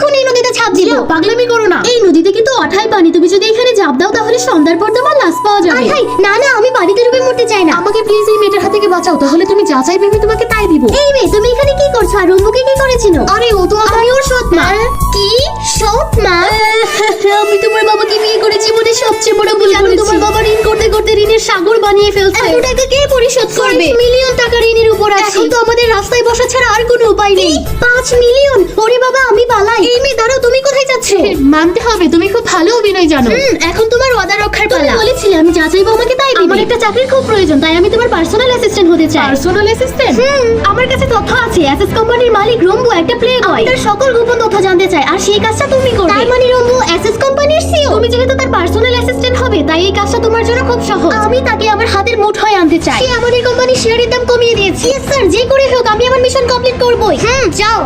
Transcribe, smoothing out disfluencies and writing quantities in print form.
এখন এই নদীতে ঝাঁপ দিব। পাগলামি করো না। এই নদীতে কিন্তু অঠাই পানি, তুমি যদি এখানে ঝাঁপ দাও তাহলে সন্ধ্যার পর তোমার লাশ পাওয়া যাবে। হাই না না, আমি পানিতে ডুবে মরতে চাই না। আমাকে প্লিজ এই মেয়েটার হাত থেকে বাঁচাও, তাহলে তুমি যা চাইবে আমি তোমাকে তাই দিব। এই মেয়ে, তুমি এখানে কি করছো? আর রম্বুকে কি করেছিল? আরে ও তো আমি ওর সৎ মা। কি সৎ মা? আমি তোমার বাবাকে বিয়ে করে জীবনে সবচেয়ে বড় ভুল করেছি। তোমার বাবা ঋণ করতে করতে ঋণের সাগর বানিয়ে ফেলছে। এত টাকা কে পরিশোধ করবে? 5 মিলিয়ন টাকা ঋণের উপর আছে। এখন তো আমাদের রাস্তায় বসা ছাড়া আর কোনো উপায় নেই। 5 মিলিয়ন? ওরে বাবা, আমি পালাই। এই মেয়ে দাঁড়াও, তুমি কোথায় যাচ্ছ? মানতে হবে তুমি খুব ভালো অভিনয় জানো। এখন তোমার ওয়াদা রক্ষার তুমি পালা। বলেছিলে আমি যা চাইবো আমাকে তাই দিবে। আমার একটা চাকরির খুব প্রয়োজন, তাই আমি তোমার পার্সোনাল অ্যাসিস্ট্যান্ট হতে চাই। Personal assistant? আমার কাছে তথ্য আছে, এসএস কোম্পানির মালিক রম্বু একটা প্লে বয়। তার সকল গোপন তথ্য জানতে চায়, আর সেই কাজটা তুমি করবে। তার মানে রম্বু এসএস কোম্পানির সিইও। তুমি যেহেতু তার পার্সোনাল অ্যাসিস্ট্যান্ট হবে, তাই এই কাজটা তোমার জন্য খুব সহজ। আমি তাকে আমার হাতের মুঠোয় আনতে চাই। সে আমাদের কোম্পানির শেয়ারের দাম কমিয়ে দিয়েছে। ইয়েস স্যার, যে করে হোক আমি আমার মিশন কমপ্লিট করবই। যাও।